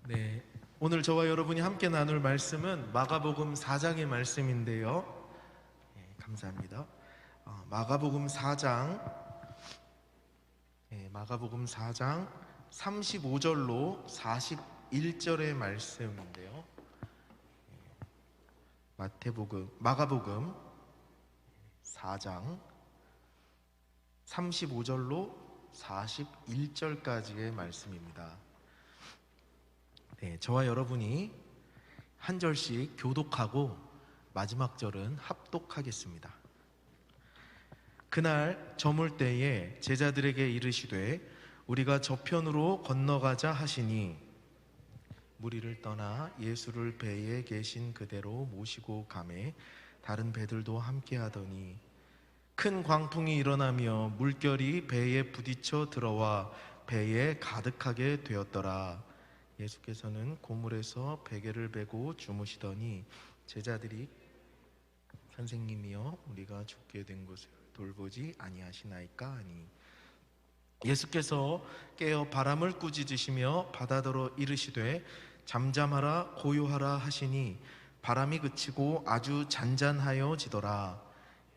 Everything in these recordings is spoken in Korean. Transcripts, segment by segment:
네, 오늘 저와 여러분이 함께 나눌 말씀은 마가복음 4장의 말씀인데요. 감사합니다. 마가복음 4장, 마가복음 4장 35절로 41절의 말씀인데요. 마가복음 4장 35절로 41절까지의 말씀입니다. 저와 여러분이 한 절씩 교독하고 마지막 절은 합독하겠습니다. 그날 저물 때에 제자들에게 이르시되 우리가 저편으로 건너가자 하시니 무리를 떠나 예수를 배에 계신 그대로 모시고 가매 다른 배들도 함께 하더니 큰 광풍이 일어나며 물결이 배에 부딪혀 들어와 배에 가득하게 되었더라. 예수께서는 고물에서 베개를 베고 주무시더니 제자들이 선생님이여 우리가 죽게 된 것을 돌보지 아니하시나이까 하니 예수께서 깨어 바람을 꾸짖으시며 바다더러 이르시되 잠잠하라 고요하라 하시니 바람이 그치고 아주 잔잔하여지더라.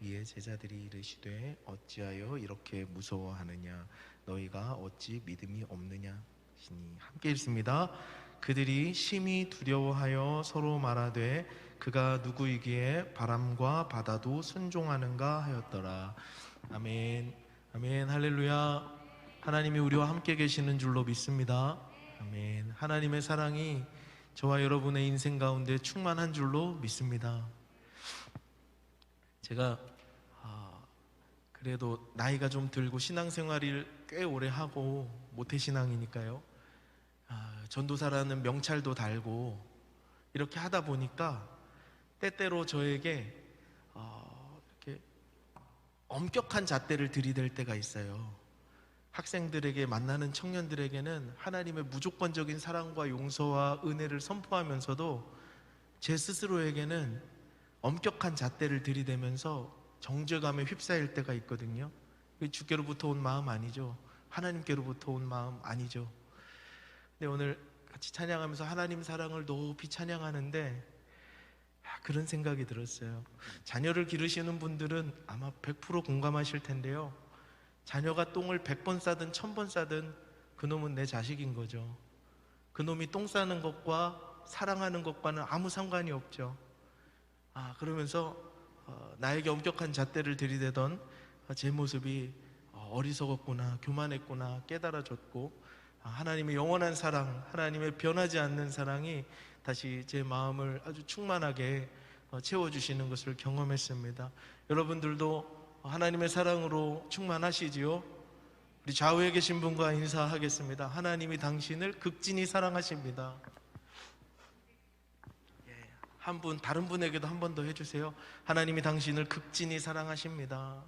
이에 제자들이 이르시되 어찌하여 이렇게 무서워하느냐 너희가 어찌 믿음이 없느냐 하시니 함께 읽습니다. 그들이 심히 두려워하여 서로 말하되 그가 누구이기에 바람과 바다도 순종하는가 하였더라. 아멘. 아멘. 할렐루야. 하나님이 우리와 함께 계시는 줄로 믿습니다. 아멘. 하나님의 사랑이 저와 여러분의 인생 가운데 충만한 줄로 믿습니다. 제가 그래도 나이가 좀 들고 신앙생활을 꽤 오래 하고 모태신앙이니까요, 전도사라는 명찰도 달고 이렇게 하다 보니까 때때로 저에게 이렇게 엄격한 잣대를 들이댈 때가 있어요. 학생들에게, 만나는 청년들에게는 하나님의 무조건적인 사랑과 용서와 은혜를 선포하면서도 제 스스로에게는 엄격한 잣대를 들이대면서 정죄감에 휩싸일 때가 있거든요. 주께로부터 온 마음 아니죠. 하나님께로부터 온 마음 아니죠. 근데 오늘 같이 찬양하면서 하나님 사랑을 높이 찬양하는데 그런 생각이 들었어요. 자녀를 기르시는 분들은 아마 100% 공감하실 텐데요, 자녀가 똥을 100번 싸든 1000번 싸든 그놈은 내 자식인 거죠. 그놈이 똥 싸는 것과 사랑하는 것과는 아무 상관이 없죠. 그러면서 나에게 엄격한 잣대를 들이대던 제 모습이 어리석었구나, 교만했구나 깨달아졌고, 하나님의 영원한 사랑, 하나님의 변하지 않는 사랑이 다시 제 마음을 아주 충만하게 채워주시는 것을 경험했습니다. 여러분들도 하나님의 사랑으로 충만하시지요? 우리 좌우에 계신 분과 인사하겠습니다. 하나님이 당신을 극진히 사랑하십니다. 한 분, 다른 분에게도 한 번 더 해주세요. 하나님이 당신을 극진히 사랑하십니다.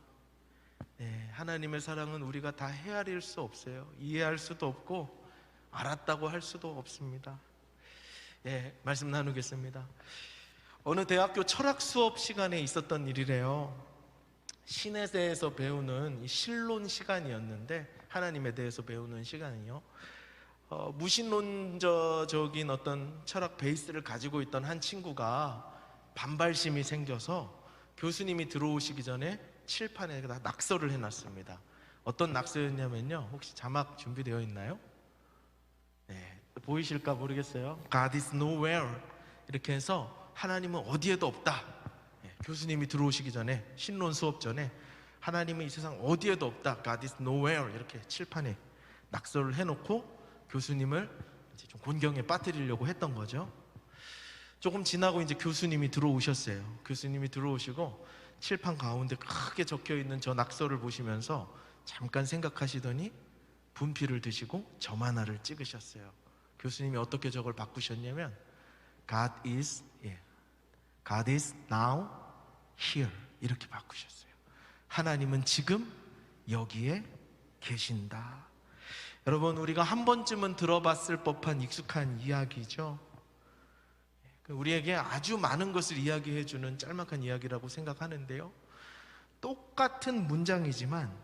하나님의 사랑은 우리가 다 헤아릴 수 없어요. 이해할 수도 없고 알았다고 할 수도 없습니다. 말씀 나누겠습니다. 어느 대학교 철학 수업 시간에 있었던 일이래요. 신에 대해서 배우는 신론 시간이었는데, 하나님에 대해서 배우는 시간이요, 무신론적인 어떤 철학 베이스를 가지고 있던 한 친구가 반발심이 생겨서 교수님이 들어오시기 전에 칠판에다 낙서를 해놨습니다. 어떤 낙서였냐면요, 혹시 자막 준비되어 있나요? 보이실까 모르겠어요. God is nowhere 이렇게 해서 하나님은 어디에도 없다. 교수님이 들어오시기 전에, 신론 수업 전에 하나님은 이 세상 어디에도 없다, God is nowhere 이렇게 칠판에 낙서를 해놓고 교수님을 이제 좀 곤경에 빠뜨리려고 했던 거죠. 조금 지나고 이제 교수님이 들어오셨어요. 교수님이 들어오시고 칠판 가운데 크게 적혀있는 저 낙서를 보시면서 잠깐 생각하시더니 분필을 드시고 점 하나를 찍으셨어요. 교수님이 어떻게 저걸 바꾸셨냐면 God is now here 이렇게 바꾸셨어요. 하나님은 지금 여기에 계신다. 여러분, 우리가 한 번쯤은 들어봤을 법한 익숙한 이야기죠. 우리에게 아주 많은 것을 이야기해주는 짤막한 이야기라고 생각하는데요, 똑같은 문장이지만,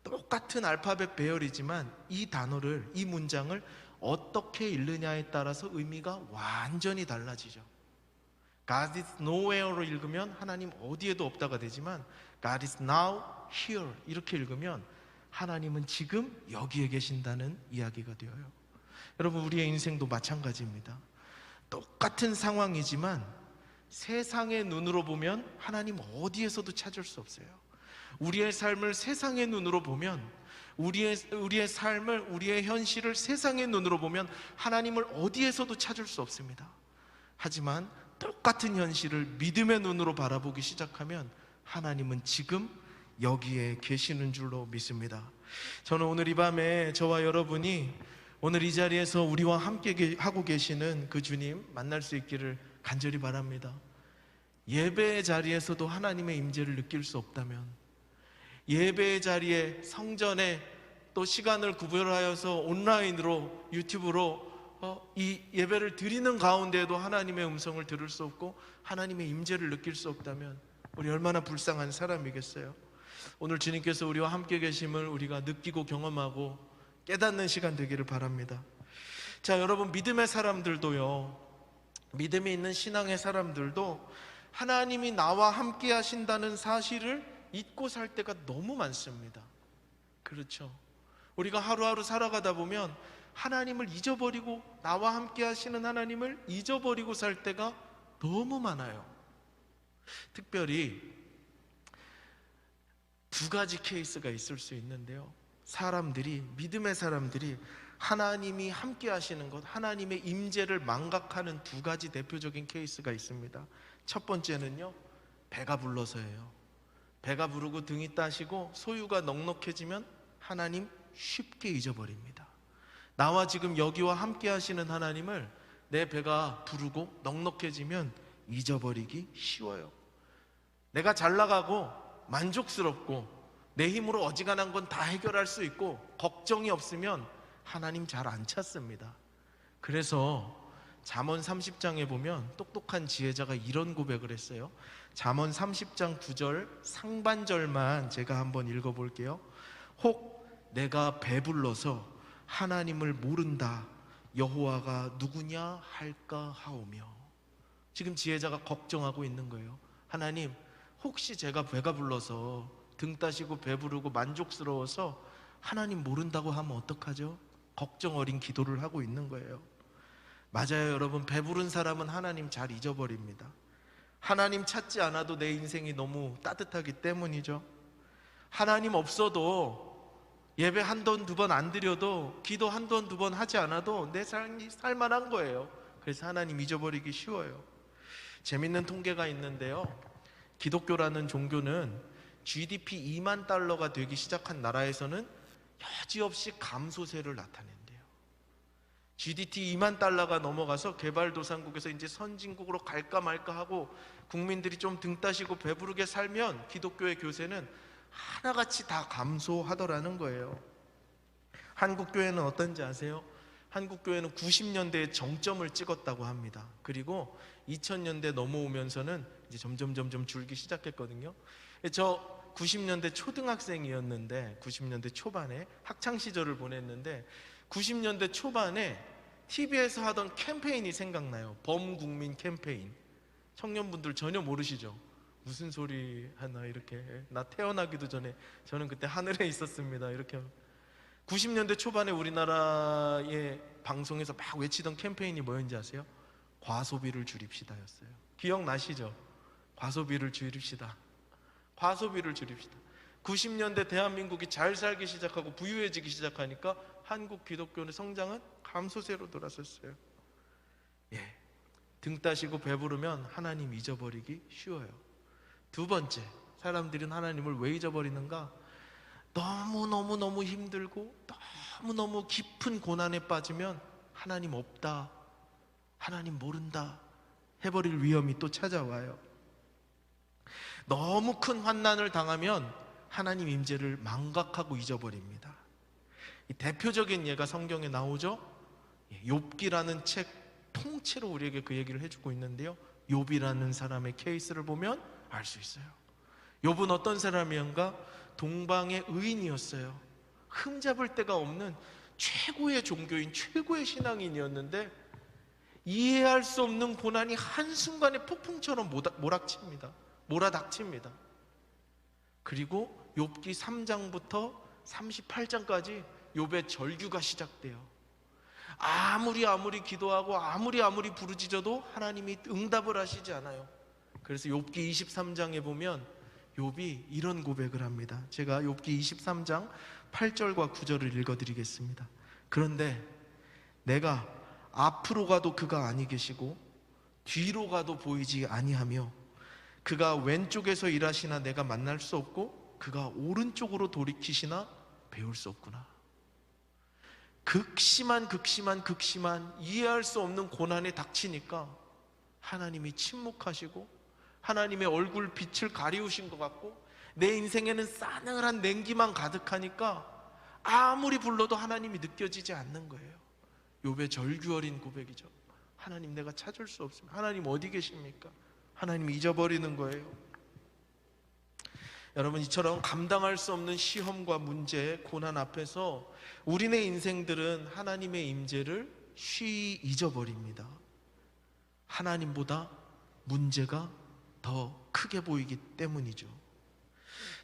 똑같은 알파벳 배열이지만 이 단어를, 이 문장을 어떻게 읽느냐에 따라서 의미가 완전히 달라지죠. God is nowhere로 읽으면 하나님 어디에도 없다가 되지만 God is now here 이렇게 읽으면 하나님은 지금 여기에 계신다는 이야기가 되어요. 여러분, 우리의 인생도 마찬가지입니다. 똑같은 상황이지만 세상의 눈으로 보면 하나님 어디에서도 찾을 수 없어요. 우리의 삶을 세상의 눈으로 보면, 우리의 삶을, 우리의 현실을 세상의 눈으로 보면 하나님을 어디에서도 찾을 수 없습니다. 하지만 똑같은 현실을 믿음의 눈으로 바라보기 시작하면 하나님은 지금 여기에 계시는 줄로 믿습니다. 저는 오늘 이 밤에 저와 여러분이 오늘 이 자리에서 우리와 함께 하고 계시는 그 주님 만날 수 있기를 간절히 바랍니다. 예배의 자리에서도 하나님의 임재를 느낄 수 없다면, 예배의 자리에 성전에 또 시간을 구별하여서 온라인으로 유튜브로 이 예배를 드리는 가운데에도 하나님의 음성을 들을 수 없고 하나님의 임재를 느낄 수 없다면 우리 얼마나 불쌍한 사람이겠어요. 오늘 주님께서 우리와 함께 계심을 우리가 느끼고 경험하고 깨닫는 시간 되기를 바랍니다. 자, 여러분, 믿음의 사람들도요, 믿음이 있는 신앙의 사람들도 하나님이 나와 함께 하신다는 사실을 잊고 살 때가 너무 많습니다. 그렇죠? 우리가 하루하루 살아가다 보면 하나님을 잊어버리고, 나와 함께 하시는 하나님을 잊어버리고 살 때가 너무 많아요. 특별히 두 가지 케이스가 있을 수 있는데요, 믿음의 사람들이 하나님이 함께 하시는 것, 하나님의 임재를 망각하는 두 가지 대표적인 케이스가 있습니다. 첫 번째는요, 배가 불러서예요. 배가 부르고 등이 따시고 소유가 넉넉해지면 하나님 쉽게 잊어버립니다. 나와 지금 여기와 함께 하시는 하나님을 내 배가 부르고 넉넉해지면 잊어버리기 쉬워요. 내가 잘 나가고 만족스럽고 내 힘으로 어지간한 건 다 해결할 수 있고 걱정이 없으면 하나님 잘 안 찾습니다. 그래서 잠언 30장에 보면 똑똑한 지혜자가 이런 고백을 했어요. 잠언 30장 9절 상반절만 제가 한번 읽어볼게요. 혹 내가 배불러서 하나님을 모른다, 여호와가 누구냐 할까 하오며. 지금 지혜자가 걱정하고 있는 거예요. 하나님, 혹시 제가 배가 불러서 등 따시고 배부르고 만족스러워서 하나님 모른다고 하면 어떡하죠? 걱정 어린 기도를 하고 있는 거예요. 맞아요, 여러분. 배부른 사람은 하나님 잘 잊어버립니다. 하나님 찾지 않아도 내 인생이 너무 따뜻하기 때문이죠. 하나님 없어도 예배 한 번, 두 번 안 드려도, 기도 한 번, 두 번 하지 않아도 내 삶이 살만한 거예요. 그래서 하나님 잊어버리기 쉬워요. 재밌는 통계가 있는데요, 기독교라는 종교는 GDP 2만 달러가 되기 시작한 나라에서는 여지없이 감소세를 나타낸대요. GDP 2만 달러가 넘어가서 개발도상국에서 이제 선진국으로 갈까 말까 하고 국민들이 좀 등 따시고 배부르게 살면 기독교의 교세는 하나같이 다 감소하더라는 거예요. 한국교회는 어떤지 아세요? 한국교회는 90년대에 정점을 찍었다고 합니다. 그리고 2000년대 넘어오면서는 이제 점점 줄기 시작했거든요. 저 90년대 초등학생이었는데 90년대 초반에 학창시절을 보냈는데 90년대 초반에 TV에서 하던 캠페인이 생각나요. 범국민 캠페인. 청년분들 전혀 모르시죠? 무슨 소리 하나 이렇게. 나 태어나기도 전에 저는 그때 하늘에 있었습니다. 이렇게. 90년대 초반에 우리나라의 방송에서 막 외치던 캠페인이 뭐였는지 아세요? 과소비를 줄입시다였어요. 기억나시죠? 과소비를 줄입시다. 과소비를 줄입시다. 90년대 대한민국이 잘 살기 시작하고 부유해지기 시작하니까 한국 기독교의 성장은 감소세로 돌아섰어요. 예, 등 따시고 배부르면 하나님 잊어버리기 쉬워요. 두 번째, 사람들은 하나님을 왜 잊어버리는가? 너무 힘들고 너무 깊은 고난에 빠지면 하나님 없다, 하나님 모른다 해버릴 위험이 또 찾아와요. 너무 큰 환난을 당하면 하나님 임재를 망각하고 잊어버립니다. 이 대표적인 예가 성경에 나오죠. 욥기라는 책 통째로 우리에게 그 얘기를 해주고 있는데요, 욥이라는 사람의 케이스를 보면 알 수 있어요. 욥은 어떤 사람이었는가? 동방의 의인이었어요. 흠잡을 데가 없는 최고의 종교인, 최고의 신앙인이었는데 이해할 수 없는 고난이 한순간에 폭풍처럼 몰아닥칩니다. 그리고 욥기 3장부터 38장까지 욥의 절규가 시작돼요. 아무리 기도하고 아무리 부르짖어도 하나님이 응답을 하시지 않아요. 그래서 욥기 23장에 보면 욥이 이런 고백을 합니다. 제가 욥기 23장 8절과 9절을 읽어드리겠습니다. 그런데 내가 앞으로 가도 그가 아니 계시고 뒤로 가도 보이지 아니하며 그가 왼쪽에서 일하시나 내가 만날 수 없고 그가 오른쪽으로 돌이키시나 배울 수 없구나. 극심한 이해할 수 없는 고난에 닥치니까 하나님이 침묵하시고 하나님의 얼굴 빛을 가리우신 것 같고 내 인생에는 싸늘한 냉기만 가득하니까 아무리 불러도 하나님이 느껴지지 않는 거예요. 욥의 절규 어린 고백이죠. 하나님, 내가 찾을 수 없습니다. 하나님 어디 계십니까? 하나님 잊어버리는 거예요. 여러분, 이처럼 감당할 수 없는 시험과 문제, 고난 앞에서 우리네 인생들은 하나님의 임재를 쉬이 잊어버립니다. 하나님보다 문제가 더 크게 보이기 때문이죠.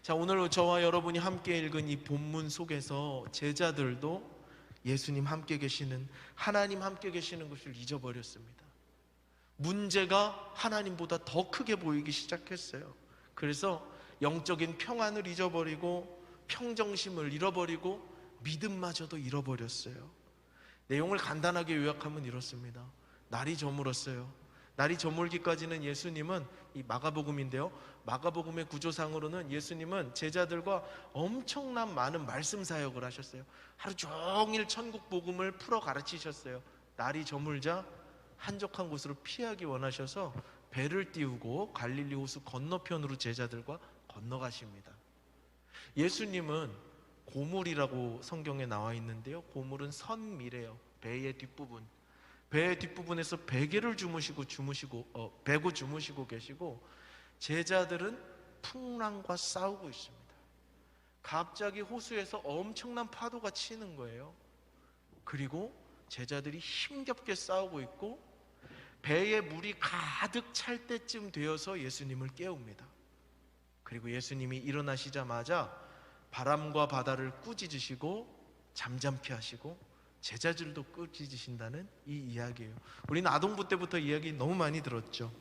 자, 오늘 저와 여러분이 함께 읽은 이 본문 속에서 제자들도 예수님 함께 계시는, 하나님 함께 계시는 것을 잊어버렸습니다. 문제가 하나님보다 더 크게 보이기 시작했어요. 그래서 영적인 평안을 잊어버리고 평정심을 잃어버리고 믿음마저도 잃어버렸어요. 내용을 간단하게 요약하면 이렇습니다. 날이 저물었어요. 날이 저물기까지는 예수님은, 이 마가복음인데요, 마가복음의 구조상으로는 예수님은 제자들과 엄청난 많은 말씀 사역을 하셨어요. 하루 종일 천국 복음을 풀어 가르치셨어요. 날이 저물자 한적한 곳으로 피하기 원하셔서 배를 띄우고 갈릴리 호수 건너편으로 제자들과 건너가십니다. 예수님은 고물이라고 성경에 나와 있는데요, 고물은 선미래요. 배의 뒷부분, 배의 뒷부분에서 베개를 베고 주무시고 계시고 제자들은 풍랑과 싸우고 있습니다. 갑자기 호수에서 엄청난 파도가 치는 거예요. 그리고 제자들이 힘겹게 싸우고 있고 배에 물이 가득 찰 때쯤 되어서 예수님을 깨웁니다. 그리고 예수님이 일어나시자마자 바람과 바다를 꾸짖으시고 잠잠케 하시고 제자들도 꾸짖으신다는 이 이야기예요. 우리는 아동부 때부터 이야기 너무 많이 들었죠.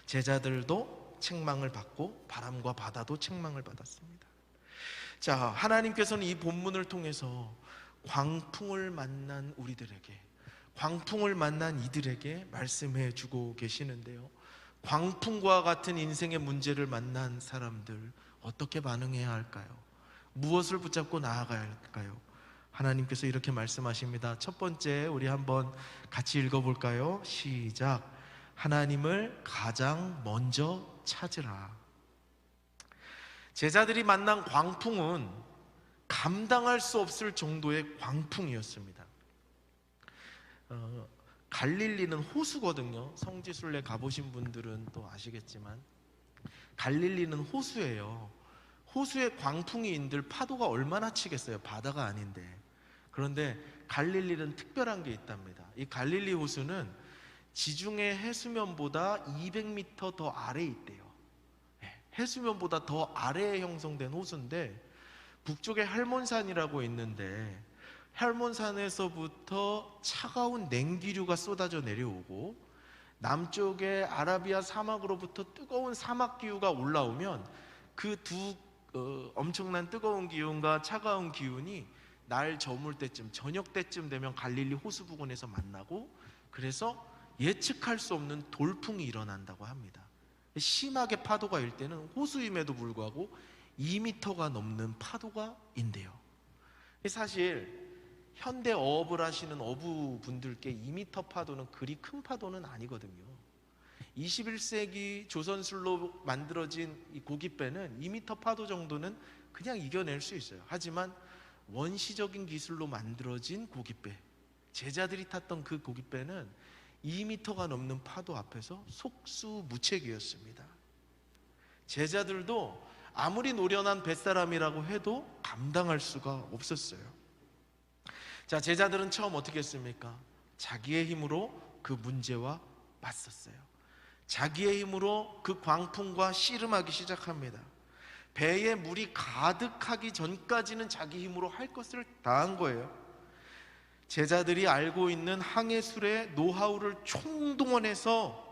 제자들도 책망을 받고 바람과 바다도 책망을 받았습니다. 자, 하나님께서는 이 본문을 통해서 광풍을 만난 우리들에게, 광풍을 만난 이들에게 말씀해 주고 계시는데요, 광풍과 같은 인생의 문제를 만난 사람들 어떻게 반응해야 할까요? 무엇을 붙잡고 나아가야 할까요? 하나님께서 이렇게 말씀하십니다. 첫 번째, 우리 한번 같이 읽어볼까요? 시작. 하나님을 가장 먼저 찾으라. 제자들이 만난 광풍은 감당할 수 없을 정도의 광풍이었습니다. 갈릴리는 호수거든요. 성지순례 가보신 분들은 또 아시겠지만 갈릴리는 호수예요. 호수에 광풍이 인들 파도가 얼마나 치겠어요? 바다가 아닌데. 그런데 갈릴리는 특별한 게 있답니다. 이 갈릴리 호수는 지중해 해수면보다 200m 더 아래에 있대요. 해수면보다 더 아래에 형성된 호수인데 북쪽에 할몬산이라고 있는데 할몬산에서부터 차가운 냉기류가 쏟아져 내려오고 남쪽의 아라비아 사막으로부터 뜨거운 사막 기후가 올라오면 그 두 엄청난 뜨거운 기운과 차가운 기운이 날 저물 때쯤, 저녁 때쯤 되면 갈릴리 호수 부근에서 만나고, 그래서 예측할 수 없는 돌풍이 일어난다고 합니다. 심하게 파도가 일 때는 호수임에도 불구하고 2m가 넘는 파도가 인대요. 사실 현대 어업을 하시는 어부분들께 2m 파도는 그리 큰 파도는 아니거든요. 21세기 조선술로 만들어진 이 고깃배는 2m 파도 정도는 그냥 이겨낼 수 있어요. 하지만 원시적인 기술로 만들어진 고깃배, 제자들이 탔던 그 고깃배는 2m가 넘는 파도 앞에서 속수무책이었습니다. 제자들도 아무리 노련한 뱃사람이라고 해도 감당할 수가 없었어요. 자, 제자들은 처음 어떻게 했습니까? 자기의 힘으로 그 문제와 맞섰어요. 자기의 힘으로 그 광풍과 씨름하기 시작합니다. 배에 물이 가득하기 전까지는 자기 힘으로 할 것을 다한 거예요. 제자들이 알고 있는 항해술의 노하우를 총동원해서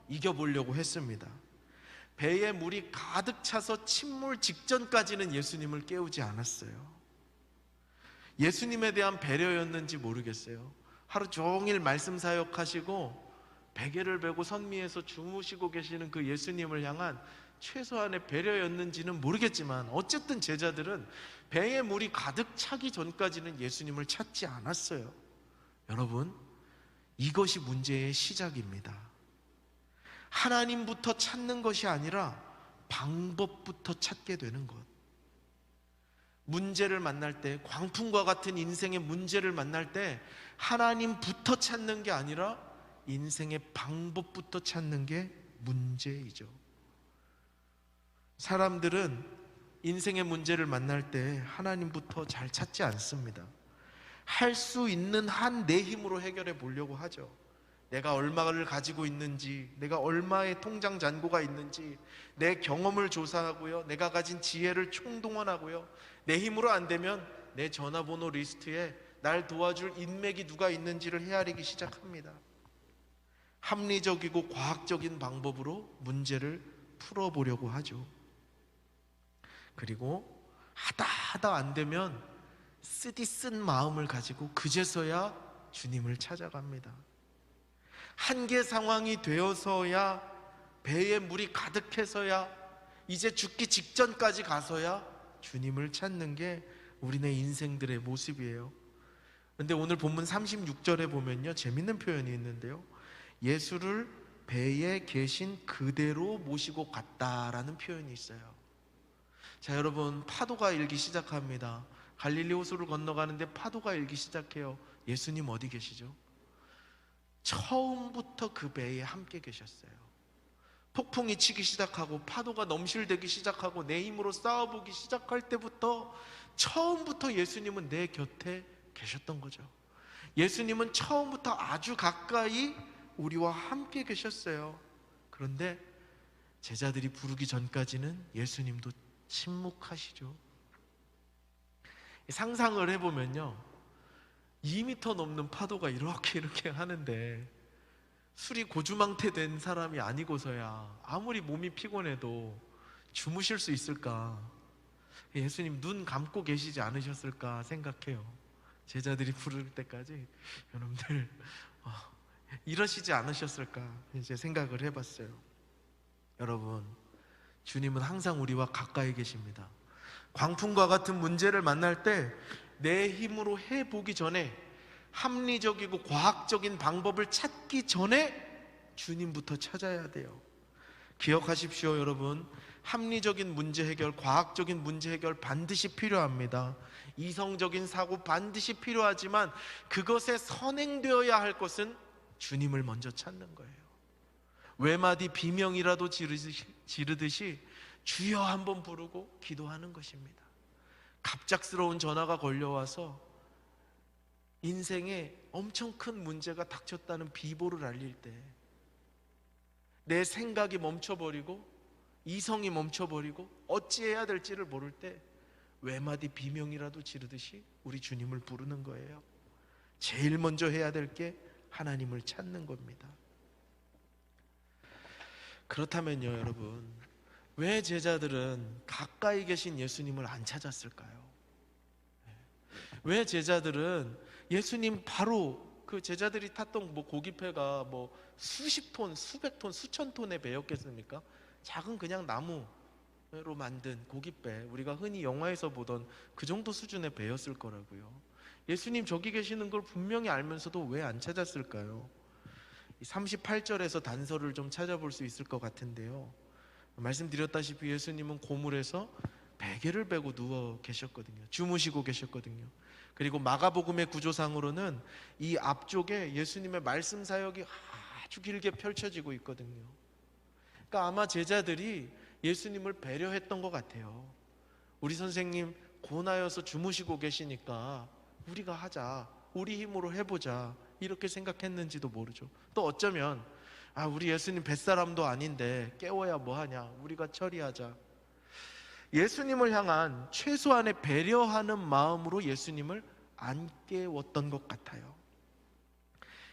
이겨보려고 했습니다. 배에 물이 가득 차서 침몰 직전까지는 예수님을 깨우지 않았어요. 예수님에 대한 배려였는지 모르겠어요. 하루 종일 말씀 사역하시고 베개를 베고 선미에서 주무시고 계시는 그 예수님을 향한 최소한의 배려였는지는 모르겠지만, 어쨌든 제자들은 배에 물이 가득 차기 전까지는 예수님을 찾지 않았어요. 여러분, 이것이 문제의 시작입니다. 하나님부터 찾는 것이 아니라 방법부터 찾게 되는 것. 문제를 만날 때, 광풍과 같은 인생의 문제를 만날 때 하나님부터 찾는 게 아니라 인생의 방법부터 찾는 게 문제이죠. 사람들은 인생의 문제를 만날 때 하나님부터 잘 찾지 않습니다. 할 수 있는 한 내 힘으로 해결해 보려고 하죠. 내가 얼마를 가지고 있는지, 내가 얼마의 통장 잔고가 있는지 내 경험을 조사하고요, 내가 가진 지혜를 총동원하고요, 내 힘으로 안 되면 내 전화번호 리스트에 날 도와줄 인맥이 누가 있는지를 헤아리기 시작합니다. 합리적이고 과학적인 방법으로 문제를 풀어보려고 하죠. 그리고 하다 안 되면 쓰디 쓴 마음을 가지고 그제서야 주님을 찾아갑니다. 한계 상황이 되어서야, 배에 물이 가득해서야, 이제 죽기 직전까지 가서야 주님을 찾는 게 우리네 인생들의 모습이에요. 그런데 오늘 본문 36절에 보면요, 재밌는 표현이 있는데요, 예수를 배에 계신 그대로 모시고 갔다라는 표현이 있어요. 자, 여러분, 파도가 일기 시작합니다. 갈릴리 호수를 건너가는데 파도가 일기 시작해요. 예수님 어디 계시죠? 처음부터 그 배에 함께 계셨어요. 폭풍이 치기 시작하고 파도가 넘실대기 시작하고 내 힘으로 싸워보기 시작할 때부터, 처음부터 예수님은 내 곁에 계셨던 거죠. 예수님은 처음부터 아주 가까이 우리와 함께 계셨어요. 그런데 제자들이 부르기 전까지는 예수님도 침묵하시죠. 상상을 해보면요, 2m 넘는 파도가 이렇게 하는데 술이 고주망태된 사람이 아니고서야 아무리 몸이 피곤해도 주무실 수 있을까? 예수님 눈 감고 계시지 않으셨을까 생각해요. 제자들이 부를 때까지 여러분들 이러시지 않으셨을까 이제 생각을 해봤어요. 여러분, 주님은 항상 우리와 가까이 계십니다. 광풍과 같은 문제를 만날 때 내 힘으로 해보기 전에, 합리적이고 과학적인 방법을 찾기 전에 주님부터 찾아야 돼요. 기억하십시오, 여러분. 합리적인 문제 해결, 과학적인 문제 해결 반드시 필요합니다. 이성적인 사고 반드시 필요하지만 그것에 선행되어야 할 것은 주님을 먼저 찾는 거예요. 외마디 비명이라도 지르듯이 주여 한번 부르고 기도하는 것입니다. 갑작스러운 전화가 걸려와서 인생에 엄청 큰 문제가 닥쳤다는 비보를 알릴 때, 내 생각이 멈춰버리고 이성이 멈춰버리고 어찌해야 될지를 모를 때 외마디 비명이라도 지르듯이 우리 주님을 부르는 거예요. 제일 먼저 해야 될 게 하나님을 찾는 겁니다. 그렇다면요, 여러분, 왜 제자들은 가까이 계신 예수님을 안 찾았을까요? 왜 제자들은 예수님 바로 그 제자들이 탔던 고깃배가 수십 톤, 수백 톤, 수천 톤의 배였겠습니까? 작은 그냥 나무로 만든 고깃배, 우리가 흔히 영화에서 보던 그 정도 수준의 배였을 거라고요. 예수님 저기 계시는 걸 분명히 알면서도 왜 안 찾았을까요? 38절에서 단서를 좀 찾아볼 수 있을 것 같은데요, 말씀드렸다시피 예수님은 고물에서 베개를 베고 누워 계셨거든요. 주무시고 계셨거든요. 그리고 마가복음의 구조상으로는 이 앞쪽에 예수님의 말씀 사역이 아주 길게 펼쳐지고 있거든요. 그러니까 아마 제자들이 예수님을 배려했던 것 같아요. 우리 선생님 고나여서 주무시고 계시니까 우리가 하자. 우리 힘으로 해보자 이렇게 생각했는지도 모르죠. 또 어쩌면 우리 예수님 뱃사람도 아닌데 깨워야 뭐하냐, 우리가 처리하자. 예수님을 향한 최소한의 배려하는 마음으로 예수님을 안 깨웠던 것 같아요.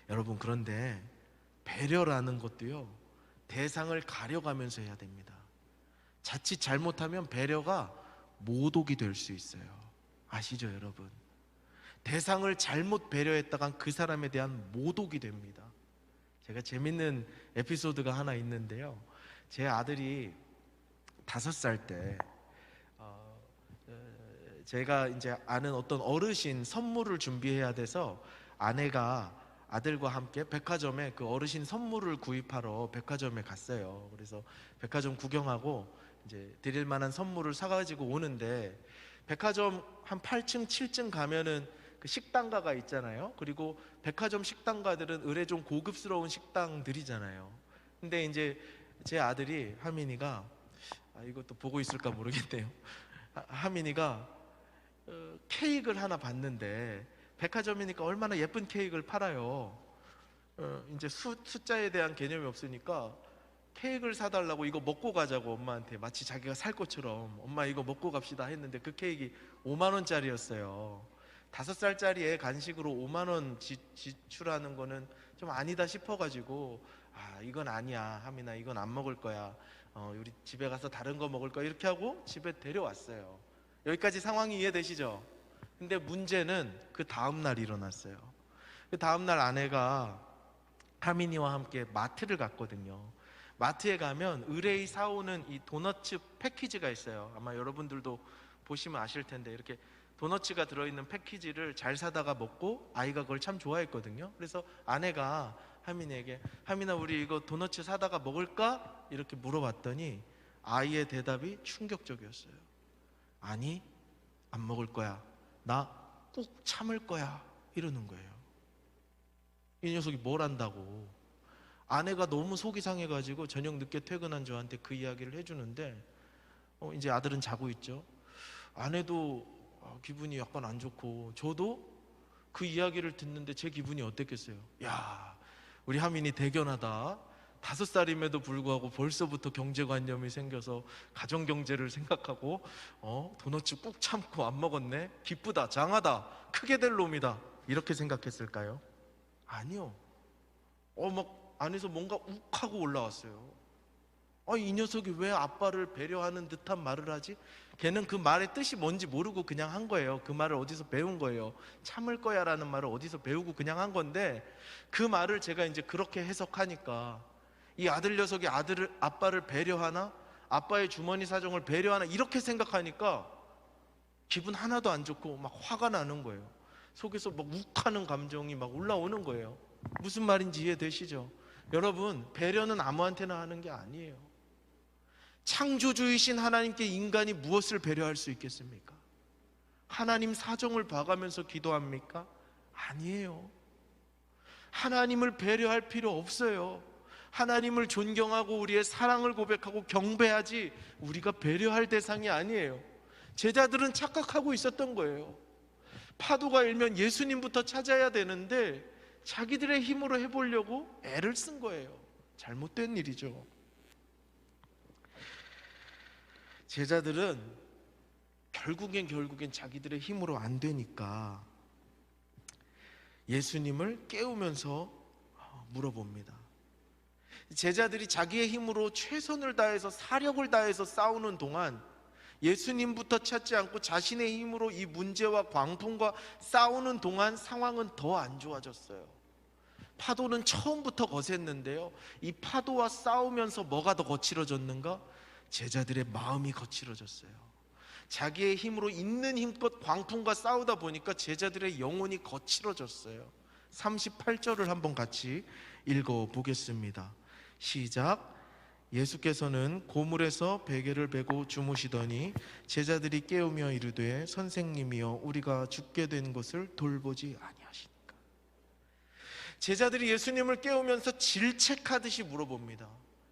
여러분, 그런데 배려라는 것도요, 대상을 가려가면서 해야 됩니다. 자칫 잘못하면 배려가 모독이 될 수 있어요. 아시죠, 여러분? 대상을 잘못 배려했다간 그 사람에 대한 모독이 됩니다. 제가 재밌는 에피소드가 하나 있는데요, 제 아들이 5살 때 제가 이제 아는 어떤 어르신 선물을 준비해야 돼서 아내가 아들과 함께 백화점에 그 어르신 선물을 구입하러 백화점에 갔어요. 그래서 백화점 구경하고 이제 드릴 만한 선물을 사가지고 오는데, 백화점 한 8층, 7층 가면은 그 식당가가 있잖아요. 그리고 백화점 식당가들은 의뢰 좀 고급스러운 식당들이잖아요. 근데 이제 제 아들이 하민이가 이것도 보고 있을까 모르겠네요. 하민이가 케이크를 하나 봤는데, 백화점이니까 얼마나 예쁜 케이크를 팔아요. 이제 숫자에 대한 개념이 없으니까 케이크를 사달라고, 이거 먹고 가자고 엄마한테, 마치 자기가 살 것처럼 엄마 이거 먹고 갑시다 했는데 그 케이크 5만 원짜리였어요. 5살짜리 애 간식으로 5만 원 지출하는 거는 좀 아니다 싶어가지고, 이건 아니야 하민아, 이건 안 먹을 거야, 우리 집에 가서 다른 거 먹을 거야, 이렇게 하고 집에 데려왔어요. 여기까지 상황이 이해되시죠? 근데 문제는 그 다음날 일어났어요. 그 다음날 아내가 하민이와 함께 마트를 갔거든요. 마트에 가면 의뢰이 사오는 이 도너츠 패키지가 있어요. 아마 여러분들도 보시면 아실 텐데, 이렇게 도너츠가 들어있는 패키지를 잘 사다가 먹고 아이가 그걸 참 좋아했거든요. 그래서 아내가 하민이에게, 하민아 우리 이거 도너츠 사다가 먹을까? 이렇게 물어봤더니 아이의 대답이 충격적이었어요. 아니, 안 먹을 거야, 나 꼭 참을 거야, 이러는 거예요. 이 녀석이 뭘 안다고. 아내가 너무 속이 상해가지고 저녁 늦게 퇴근한 저한테 그 이야기를 해주는데, 이제 아들은 자고 있죠. 아내도 기분이 약간 안 좋고, 저도 그 이야기를 듣는데 제 기분이 어땠겠어요? 야, 우리 하민이 대견하다. 5살임에도 불구하고 벌써부터 경제관념이 생겨서 가정경제를 생각하고 도너츠 꾹 참고 안 먹었네, 기쁘다, 장하다, 크게 될 놈이다, 이렇게 생각했을까요? 아니요. 막 안에서 뭔가 욱하고 올라왔어요. 이 녀석이 왜 아빠를 배려하는 듯한 말을 하지? 걔는 그 말의 뜻이 뭔지 모르고 그냥 한 거예요. 그 말을 어디서 배운 거예요. 참을 거야 라는 말을 어디서 배우고 그냥 한 건데, 그 말을 제가 이제 그렇게 해석하니까 이 아들 녀석이 아빠를 배려하나? 아빠의 주머니 사정을 배려하나? 이렇게 생각하니까 기분 하나도 안 좋고 막 화가 나는 거예요. 속에서 막 욱하는 감정이 막 올라오는 거예요. 무슨 말인지 이해되시죠? 여러분, 배려는 아무한테나 하는 게 아니에요. 창조주이신 하나님께 인간이 무엇을 배려할 수 있겠습니까? 하나님 사정을 봐가면서 기도합니까? 아니에요. 하나님을 배려할 필요 없어요. 하나님을 존경하고 우리의 사랑을 고백하고 경배하지, 우리가 배려할 대상이 아니에요. 제자들은 착각하고 있었던 거예요. 파도가 일면 예수님부터 찾아야 되는데 자기들의 힘으로 해보려고 애를 쓴 거예요. 잘못된 일이죠. 제자들은 결국엔 자기들의 힘으로 안 되니까 예수님을 깨우면서 물어봅니다. 제자들이 자기의 힘으로 최선을 다해서 사력을 다해서 싸우는 동안 예수님부터 찾지 않고 자신의 힘으로 이 문제와 광풍과 싸우는 동안 상황은 더 안 좋아졌어요. 파도는 처음부터 거셌는데요, 이 파도와 싸우면서 뭐가 더 거칠어졌는가? 제자들의 마음이 거칠어졌어요. 자기의 힘으로 있는 힘껏 광풍과 싸우다 보니까 제자들의 영혼이 거칠어졌어요. 38절을 한번 같이 읽어보겠습니다. 시작. 예수께서는 고물에서 베개를 베고 주무시더니 제자들이 깨우며 이르되 선생님이여, 우리가 죽게 된 것을 돌보지 아니하시니까. 제자들이 예수님을 깨우면서 질책하듯이 물어봅니다.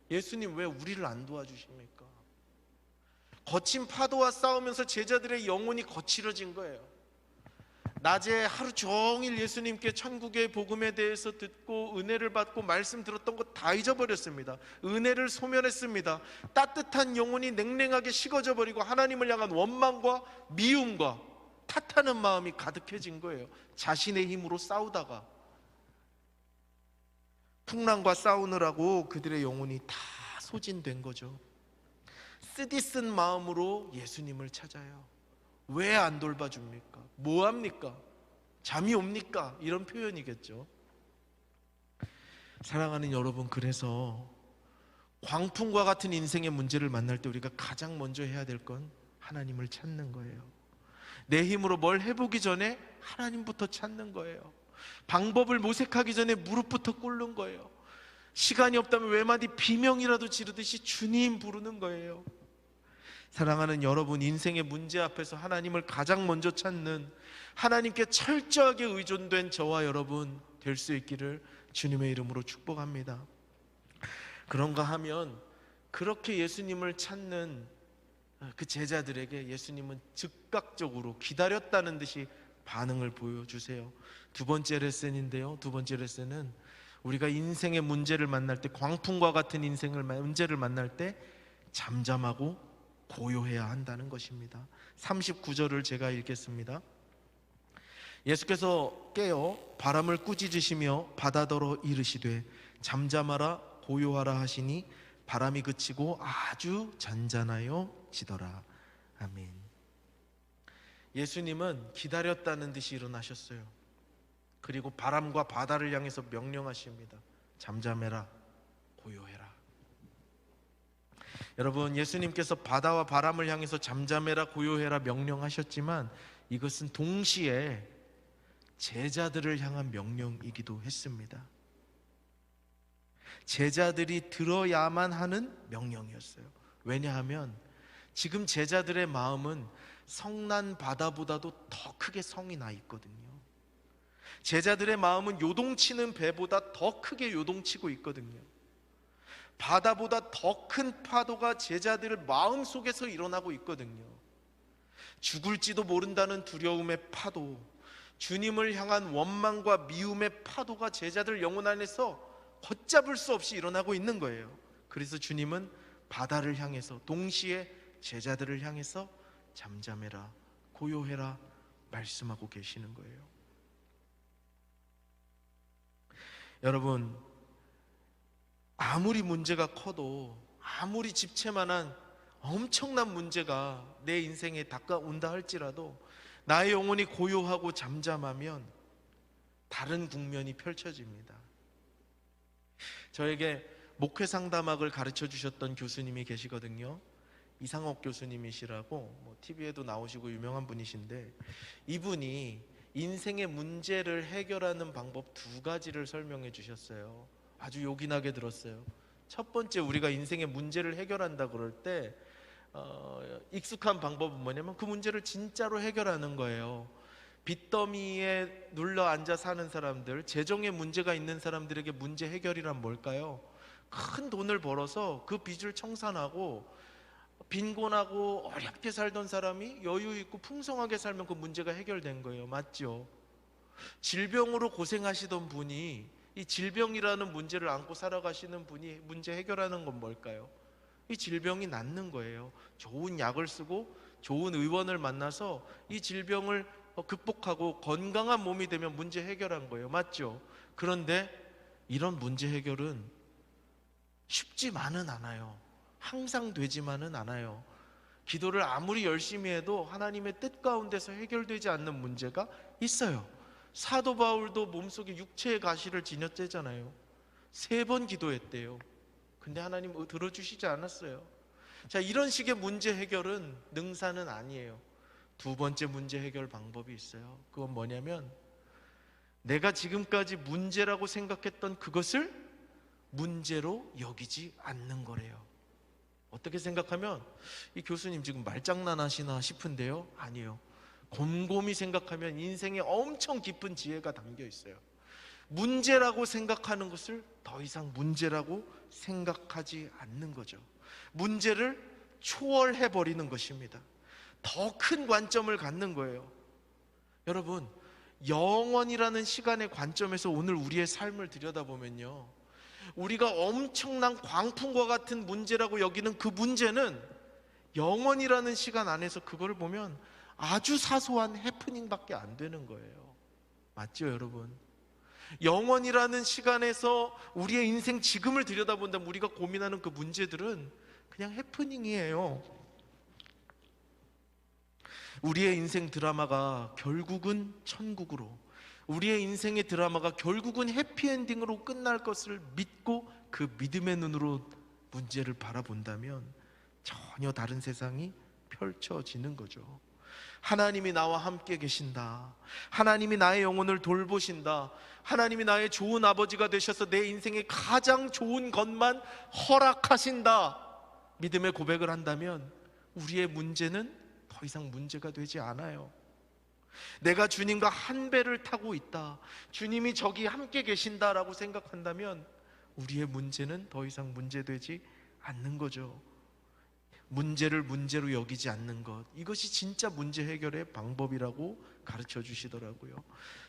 예수님, 왜 우리를 안 도와주십니까? 거친 파도와 싸우면서 제자들의 영혼이 거칠어진 거예요. 낮에 하루 종일 예수님께 천국의 복음에 대해서 듣고 은혜를 받고 말씀 들었던 것 다 잊어버렸습니다. 은혜를 소멸했습니다. 따뜻한 영혼이 냉랭하게 식어져 버리고 하나님을 향한 원망과 미움과 탓하는 마음이 가득해진 거예요. 자신의 힘으로 싸우다가 풍랑과 싸우느라고 그들의 영혼이 다 소진된 거죠. 쓰디쓴 마음으로 예수님을 찾아요. 왜 안 돌봐줍니까? 뭐합니까? 잠이 옵니까? 이런 표현이겠죠. 사랑하는 여러분, 그래서 광풍과 같은 인생의 문제를 만날 때 우리가 가장 먼저 해야 될 건 하나님을 찾는 거예요. 내 힘으로 뭘 해보기 전에 하나님부터 찾는 거예요. 방법을 모색하기 전에 무릎부터 꿇는 거예요. 시간이 없다면 외마디 비명이라도 지르듯이 주님 부르는 거예요. 사랑하는 여러분, 인생의 문제 앞에서 하나님을 가장 먼저 찾는, 하나님께 철저하게 의존된 저와 여러분 될 수 있기를 주님의 이름으로 축복합니다. 그런가 하면 그렇게 예수님을 찾는 그 제자들에게 예수님은 즉각적으로 기다렸다는 듯이 반응을 보여주세요. 두 번째 레슨인데요, 두 번째 레슨은 우리가 인생의 문제를 만날 때, 광풍과 같은 문제를 만날 때 잠잠하고 고요해야 한다는 것입니다. 39절을 제가 읽겠습니다. 예수께서 깨어 바람을 꾸짖으시며 바다더러 이르시되 잠잠하라 고요하라 하시니 바람이 그치고 아주 잔잔하여 지더라. 아멘. 예수님은 기다렸다는 듯이 일어나셨어요. 그리고 바람과 바다를 향해서 명령하십니다. 잠잠해라, 고요해라. 여러분, 예수님께서 바다와 바람을 향해서 잠잠해라, 고요해라 명령하셨지만 이것은 동시에 제자들을 향한 명령이기도 했습니다. 제자들이 들어야만 하는 명령이었어요. 왜냐하면 지금 제자들의 마음은 성난 바다보다도 더 크게 성이 나 있거든요. 제자들의 마음은 요동치는 배보다 더 크게 요동치고 있거든요. 바다보다 더 큰 파도가 제자들의 마음속에서 일어나고 있거든요. 죽을지도 모른다는 두려움의 파도, 주님을 향한 원망과 미움의 파도가 제자들 영혼 안에서 걷잡을 수 없이 일어나고 있는 거예요. 그래서 주님은 바다를 향해서, 동시에 제자들을 향해서 잠잠해라, 고요해라 말씀하고 계시는 거예요. 여러분, 아무리 문제가 커도, 아무리 집채만한 엄청난 문제가 내 인생에 다가온다 할지라도 나의 영혼이 고요하고 잠잠하면 다른 국면이 펼쳐집니다. 저에게 목회 상담학을 가르쳐 주셨던 교수님이 계시거든요. 이상옥 교수님이시라고 TV에도 나오시고 유명한 분이신데, 이분이 인생의 문제를 해결하는 방법 두 가지를 설명해 주셨어요. 아주 요긴하게 들었어요. 첫 번째, 우리가 인생의 문제를 해결한다 그럴 때 익숙한 방법은 뭐냐면 그 문제를 진짜로 해결하는 거예요. 빚더미에 눌러 앉아 사는 사람들, 재정에 문제가 있는 사람들에게 문제 해결이란 뭘까요? 큰 돈을 벌어서 그 빚을 청산하고, 빈곤하고 어렵게 살던 사람이 여유 있고 풍성하게 살면 그 문제가 해결된 거예요. 맞죠? 질병으로 고생하시던 분이, 이 질병이라는 문제를 안고 살아가시는 분이 문제 해결하는 건 뭘까요? 이 질병이 낫는 거예요. 좋은 약을 쓰고 좋은 의원을 만나서 이 질병을 극복하고 건강한 몸이 되면 문제 해결한 거예요. 맞죠? 그런데 이런 문제 해결은 쉽지만은 않아요. 항상 되지만은 않아요. 기도를 아무리 열심히 해도 하나님의 뜻 가운데서 해결되지 않는 문제가 있어요. 사도 바울도 몸속에 육체의 가시를 지녔대잖아요. 3번 기도했대요. 근데 하나님 들어주시지 않았어요. 자, 이런 식의 문제 해결은 능사는 아니에요. 두 번째 문제 해결 방법이 있어요. 그건 뭐냐면, 내가 지금까지 문제라고 생각했던 그것을 문제로 여기지 않는 거래요. 어떻게 생각하면 이 교수님 지금 말장난하시나 싶은데요, 아니에요. 곰곰이 생각하면 인생에 엄청 깊은 지혜가 담겨 있어요. 문제라고 생각하는 것을 더 이상 문제라고 생각하지 않는 거죠. 문제를 초월해버리는 것입니다. 더 큰 관점을 갖는 거예요. 여러분, 영원이라는 시간의 관점에서 오늘 우리의 삶을 들여다보면요, 우리가 엄청난 광풍과 같은 문제라고 여기는 그 문제는 영원이라는 시간 안에서 그거를 보면 아주 사소한 해프닝밖에 안 되는 거예요. 맞죠, 여러분? 영원이라는 시간에서 우리의 인생 지금을 들여다본다면 우리가 고민하는 그 문제들은 그냥 해프닝이에요. 우리의 인생 드라마가 결국은 천국으로, 우리의 인생의 드라마가 결국은 해피엔딩으로 끝날 것을 믿고 그 믿음의 눈으로 문제를 바라본다면 전혀 다른 세상이 펼쳐지는 거죠. 하나님이 나와 함께 계신다, 하나님이 나의 영혼을 돌보신다, 하나님이 나의 좋은 아버지가 되셔서 내 인생의 가장 좋은 것만 허락하신다, 믿음의 고백을 한다면 우리의 문제는 더 이상 문제가 되지 않아요. 내가 주님과 한 배를 타고 있다, 주님이 저기 함께 계신다라고 생각한다면 우리의 문제는 더 이상 문제되지 않는 거죠. 문제를 문제로 여기지 않는 것, 이것이 진짜 문제 해결의 방법이라고 가르쳐 주시더라고요.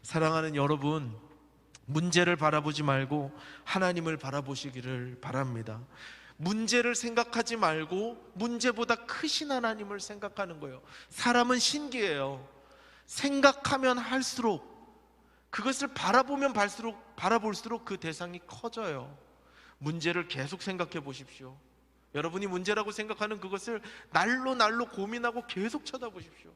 사랑하는 여러분, 문제를 바라보지 말고 하나님을 바라보시기를 바랍니다. 문제를 생각하지 말고 문제보다 크신 하나님을 생각하는 거예요. 사람은 신기해요. 생각하면 할수록, 그것을 바라보면 바라볼수록 그 대상이 커져요. 문제를 계속 생각해 보십시오. 여러분이 문제라고 생각하는 그것을 날로 고민하고 계속 쳐다보십시오.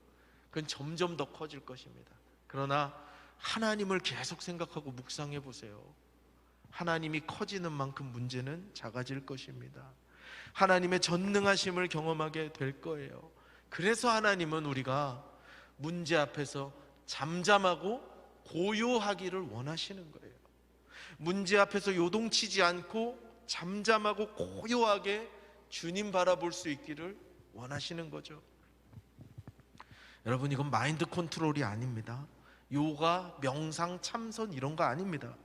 그건 점점 더 커질 것입니다. 그러나 하나님을 계속 생각하고 묵상해 보세요. 하나님이 커지는 만큼 문제는 작아질 것입니다. 하나님의 전능하심을 경험하게 될 거예요. 그래서 하나님은 우리가 문제 앞에서 잠잠하고 고요하기를 원하시는 거예요. 문제 앞에서 요동치지 않고 잠잠하고 고요하게 주님 바라볼 수 있기를 원하시는 거죠. 여러분, 이건 마인드 컨트롤이 아닙니다. 요가, 명상, 참선 이런 거 아닙니다.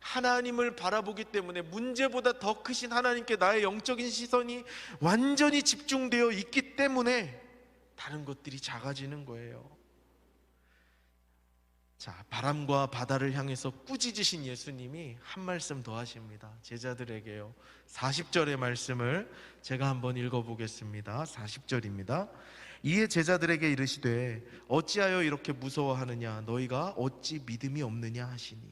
하나님을 바라보기 때문에 문제보다 더 크신 하나님께 나의 영적인 시선이 완전히 집중되어 있기 때문에 다른 것들이 작아지는 거예요. 자, 바람과 바다를 향해서 꾸짖으신 예수님이 한 말씀 더 하십니다. 제자들에게요. 40절의 말씀을 제가 한번 읽어보겠습니다. 40절입니다. 이에 제자들에게 이르시되 어찌하여 이렇게 무서워하느냐, 너희가 어찌 믿음이 없느냐 하시니.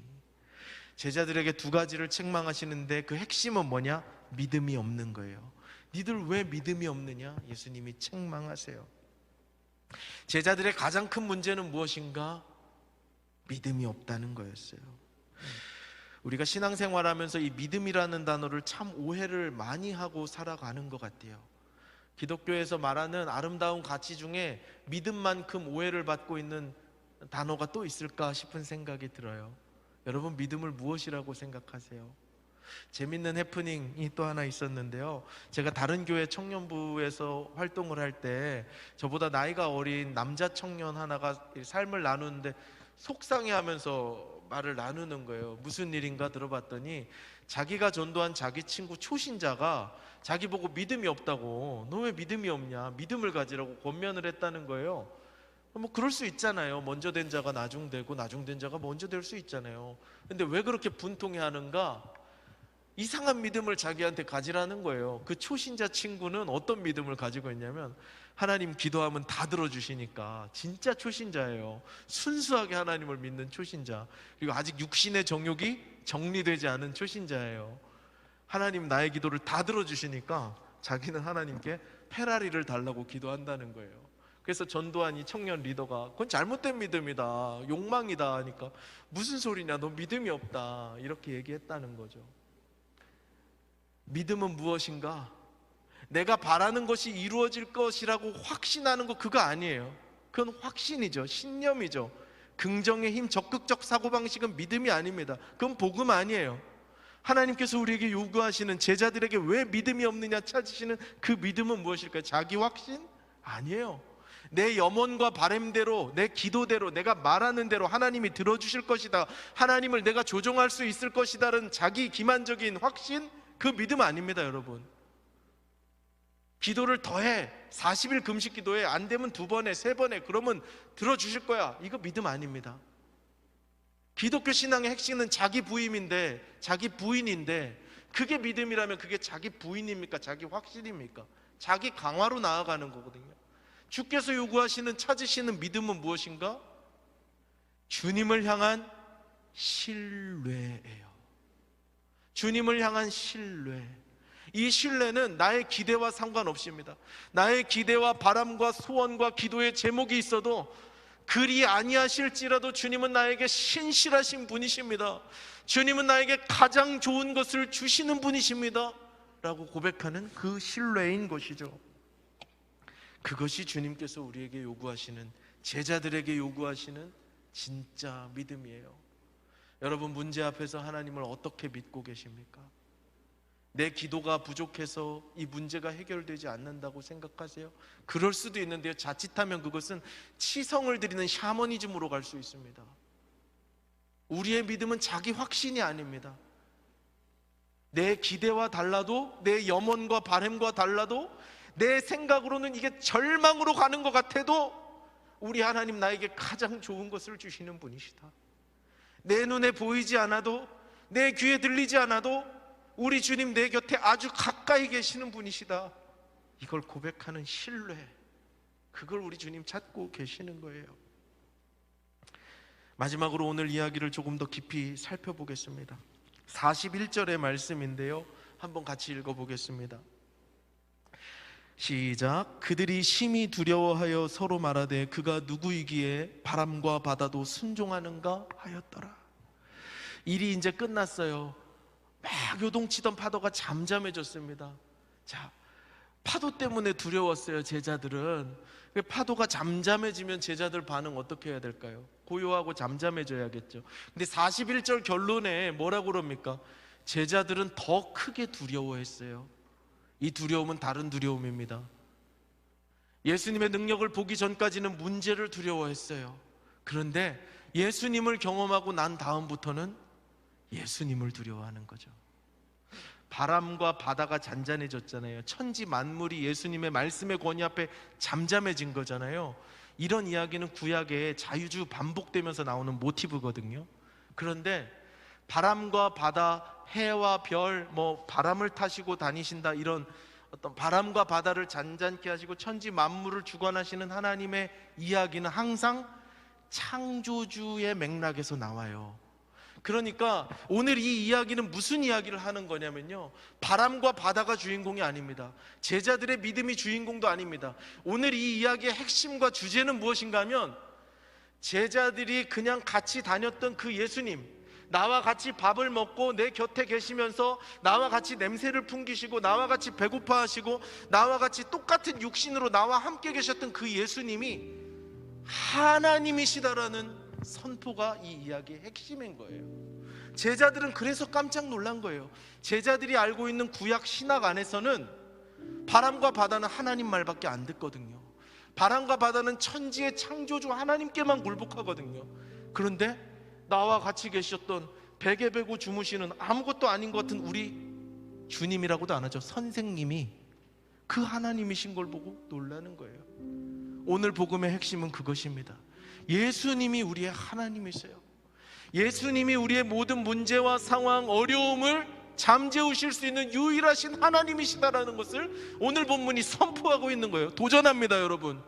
제자들에게 두 가지를 책망하시는데 그 핵심은 뭐냐? 믿음이 없는 거예요. 니들 왜 믿음이 없느냐? 예수님이 책망하세요. 제자들의 가장 큰 문제는 무엇인가? 믿음이 없다는 거였어요. 우리가 신앙생활하면서 이 믿음이라는 단어를 참 오해를 많이 하고 살아가는 것 같아요. 기독교에서 말하는 아름다운 가치 중에 믿음만큼 오해를 받고 있는 단어가 또 있을까 싶은 생각이 들어요. 여러분, 믿음을 무엇이라고 생각하세요? 재밌는 해프닝이 또 하나 있었는데요. 제가 다른 교회 청년부에서 활동을 할 때 저보다 나이가 어린 남자 청년 하나가 삶을 나누는데 속상해하면서 말을 나누는 거예요. 무슨 일인가 들어봤더니 자기가 전도한 자기 친구 초신자가 자기 보고 믿음이 없다고, 너 왜 믿음이 없냐, 믿음을 가지라고 권면을 했다는 거예요. 뭐 그럴 수 있잖아요. 먼저 된 자가 나중되고 나중된 자가 먼저 될 수 있잖아요. 근데 왜 그렇게 분통해하는가? 이상한 믿음을 자기한테 가지라는 거예요. 그 초신자 친구는 어떤 믿음을 가지고 있냐면, 하나님 기도하면 다 들어주시니까 진짜 초신자예요. 순수하게 하나님을 믿는 초신자. 그리고 아직 육신의 정욕이 정리되지 않은 초신자예요. 하나님 나의 기도를 다 들어주시니까 자기는 하나님께 페라리를 달라고 기도한다는 거예요. 그래서 전도한 이 청년 리더가 그건 잘못된 믿음이다, 욕망이다 하니까 무슨 소리냐, 너 믿음이 없다, 이렇게 얘기했다는 거죠. 믿음은 무엇인가? 내가 바라는 것이 이루어질 것이라고 확신하는 거, 그거 아니에요. 그건 확신이죠. 신념이죠. 긍정의 힘, 적극적 사고방식은 믿음이 아닙니다. 그건 복음 아니에요. 하나님께서 우리에게 요구하시는, 제자들에게 왜 믿음이 없느냐 찾으시는 그 믿음은 무엇일까요? 자기 확신? 아니에요. 내 염원과 바램대로, 내 기도대로, 내가 말하는 대로 하나님이 들어주실 것이다, 하나님을 내가 조종할 수 있을 것이다라는 자기 기만적인 확신, 그 믿음 아닙니다. 여러분, 기도를 더해, 40일 금식 기도해, 안 되면 2번에 3번에, 그러면 들어주실 거야, 이거 믿음 아닙니다. 기독교 신앙의 핵심은 자기 부임인데, 자기 부인인데, 그게 믿음이라면 그게 자기 부인입니까? 자기 확신입니까? 자기 강화로 나아가는 거거든요. 주께서 요구하시는, 찾으시는 믿음은 무엇인가? 주님을 향한 신뢰예요. 주님을 향한 신뢰. 이 신뢰는 나의 기대와 상관없습니다. 나의 기대와 바람과 소원과 기도의 제목이 있어도 그리 아니하실지라도 주님은 나에게 신실하신 분이십니다. 주님은 나에게 가장 좋은 것을 주시는 분이십니다 라고 고백하는 그 신뢰인 것이죠. 그것이 주님께서 우리에게 요구하시는, 제자들에게 요구하시는 진짜 믿음이에요. 여러분, 문제 앞에서 하나님을 어떻게 믿고 계십니까? 내 기도가 부족해서 이 문제가 해결되지 않는다고 생각하세요? 그럴 수도 있는데요, 자칫하면 그것은 치성을 드리는 샤머니즘으로 갈 수 있습니다. 우리의 믿음은 자기 확신이 아닙니다. 내 기대와 달라도, 내 염원과 바람과 달라도, 내 생각으로는 이게 절망으로 가는 것 같아도 우리 하나님 나에게 가장 좋은 것을 주시는 분이시다. 내 눈에 보이지 않아도, 내 귀에 들리지 않아도 우리 주님 내 곁에 아주 가까이 계시는 분이시다. 이걸 고백하는 신뢰, 그걸 우리 주님 찾고 계시는 거예요. 마지막으로 오늘 이야기를 조금 더 깊이 살펴보겠습니다. 41절의 말씀인데요, 한번 같이 읽어보겠습니다. 시작. 그들이 심히 두려워하여 서로 말하되 그가 누구이기에 바람과 바다도 순종하는가 하였더라. 일이 이제 끝났어요. 막 요동치던 파도가 잠잠해졌습니다. 자, 파도 때문에 두려웠어요, 제자들은. 파도가 잠잠해지면 제자들 반응 어떻게 해야 될까요? 고요하고 잠잠해져야겠죠. 근데 41절 결론에 뭐라고 그럽니까? 제자들은 더 크게 두려워했어요. 이 두려움은 다른 두려움입니다. 예수님의 능력을 보기 전까지는 문제를 두려워했어요. 그런데 예수님을 경험하고 난 다음부터는 예수님을 두려워하는 거죠. 바람과 바다가 잔잔해졌잖아요. 천지 만물이 예수님의 말씀의 권위 앞에 잠잠해진 거잖아요. 이런 이야기는 구약에 자유주 반복되면서 나오는 모티브거든요. 그런데 바람과 바다, 해와 별, 바람을 타시고 다니신다, 이런 어떤 바람과 바다를 잔잔케 하시고 천지 만물을 주관하시는 하나님의 이야기는 항상 창조주의 맥락에서 나와요. 그러니까 오늘 이 이야기는 무슨 이야기를 하는 거냐면요, 바람과 바다가 주인공이 아닙니다. 제자들의 믿음이 주인공도 아닙니다. 오늘 이 이야기의 핵심과 주제는 무엇인가 하면, 제자들이 그냥 같이 다녔던 그 예수님, 나와 같이 밥을 먹고 내 곁에 계시면서 나와 같이 냄새를 풍기시고 나와 같이 배고파하시고 나와 같이 똑같은 육신으로 나와 함께 계셨던 그 예수님이 하나님이시다라는 선포가 이 이야기의 핵심인 거예요. 제자들은 그래서 깜짝 놀란 거예요. 제자들이 알고 있는 구약 신학 안에서는 바람과 바다는 하나님 말밖에 안 듣거든요. 바람과 바다는 천지의 창조주 하나님께만 굴복하거든요. 그런데 나와 같이 계셨던 베개 베고 주무시는 아무것도 아닌 것 같은 우리 주님이라고도 안 하죠. 선생님이 그 하나님이신 걸 보고 놀라는 거예요. 오늘 복음의 핵심은 그것입니다. 예수님이 우리의 하나님이세요. 예수님이 우리의 모든 문제와 상황, 어려움을 잠재우실 수 있는 유일하신 하나님이시다라는 것을 오늘 본문이 선포하고 있는 거예요. 도전합니다, 여러분.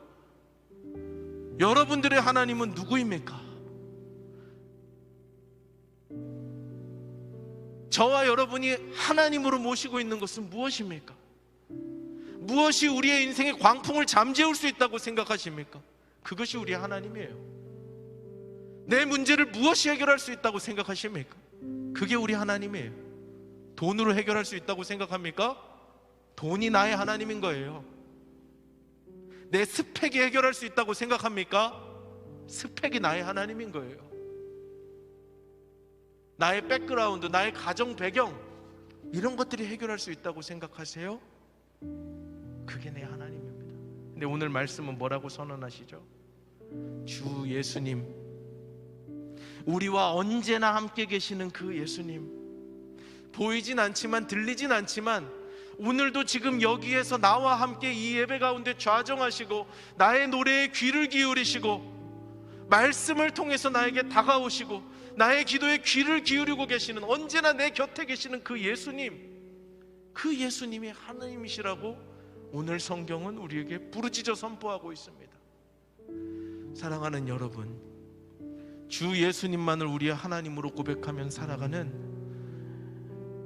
여러분들의 하나님은 누구입니까? 저와 여러분이 하나님으로 모시고 있는 것은 무엇입니까? 무엇이 우리의 인생의 광풍을 잠재울 수 있다고 생각하십니까? 그것이 우리의 하나님이에요. 내 문제를 무엇이 해결할 수 있다고 생각하십니까? 그게 우리 하나님이에요. 돈으로 해결할 수 있다고 생각합니까? 돈이 나의 하나님인 거예요. 내 스펙이 해결할 수 있다고 생각합니까? 스펙이 나의 하나님인 거예요. 나의 백그라운드, 나의 가정 배경, 이런 것들이 해결할 수 있다고 생각하세요? 그게 내 하나님입니다. 근데 오늘 말씀은 뭐라고 선언하시죠? 주 예수님, 우리와 언제나 함께 계시는 그 예수님, 보이진 않지만 들리진 않지만 오늘도 지금 여기에서 나와 함께 이 예배 가운데 좌정하시고 나의 노래에 귀를 기울이시고 말씀을 통해서 나에게 다가오시고 나의 기도에 귀를 기울이고 계시는, 언제나 내 곁에 계시는 그 예수님, 그 예수님이 하나님이시라고 오늘 성경은 우리에게 부르짖어 선포하고 있습니다. 사랑하는 여러분, 주 예수님만을 우리의 하나님으로 고백하면 살아가는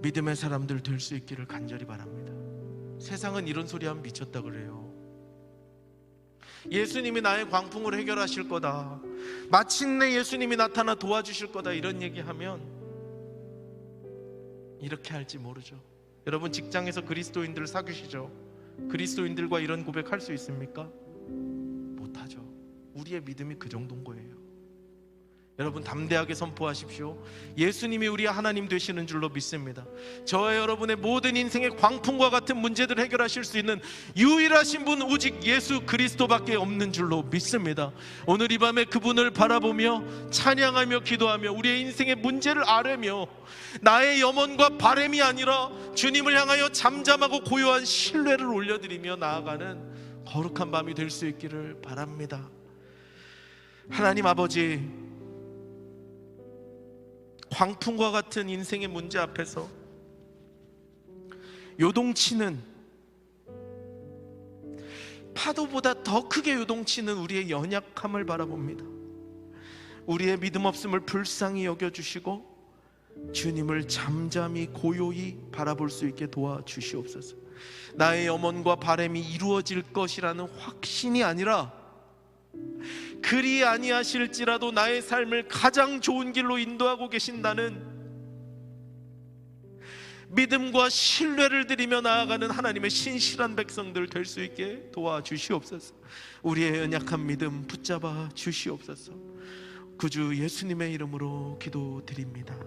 믿음의 사람들 될 수 있기를 간절히 바랍니다. 세상은 이런 소리 하면 미쳤다 그래요. 예수님이 나의 광풍을 해결하실 거다, 마침내 예수님이 나타나 도와주실 거다, 이런 얘기하면 이렇게 할지 모르죠. 여러분, 직장에서 그리스도인들 사귀시죠? 그리스도인들과 이런 고백할 수 있습니까? 못하죠. 우리의 믿음이 그 정도인 거예요. 여러분, 담대하게 선포하십시오. 예수님이 우리의 하나님 되시는 줄로 믿습니다. 저와 여러분의 모든 인생의 광풍과 같은 문제들을 해결하실 수 있는 유일하신 분, 오직 예수 그리스도밖에 없는 줄로 믿습니다. 오늘 이 밤에 그분을 바라보며 찬양하며 기도하며 우리의 인생의 문제를 아뢰며 나의 염원과 바램이 아니라 주님을 향하여 잠잠하고 고요한 신뢰를 올려드리며 나아가는 거룩한 밤이 될 수 있기를 바랍니다. 하나님 아버지, 광풍과 같은 인생의 문제 앞에서 요동치는, 파도보다 더 크게 요동치는 우리의 연약함을 바라봅니다. 우리의 믿음 없음을 불쌍히 여겨주시고 주님을 잠잠히 고요히 바라볼 수 있게 도와주시옵소서. 나의 염원과 바람이 이루어질 것이라는 확신이 아니라 그리 아니하실지라도 나의 삶을 가장 좋은 길로 인도하고 계신다는 믿음과 신뢰를 드리며 나아가는 하나님의 신실한 백성들 될 수 있게 도와주시옵소서. 우리의 연약한 믿음 붙잡아 주시옵소서. 구주 예수님의 이름으로 기도드립니다.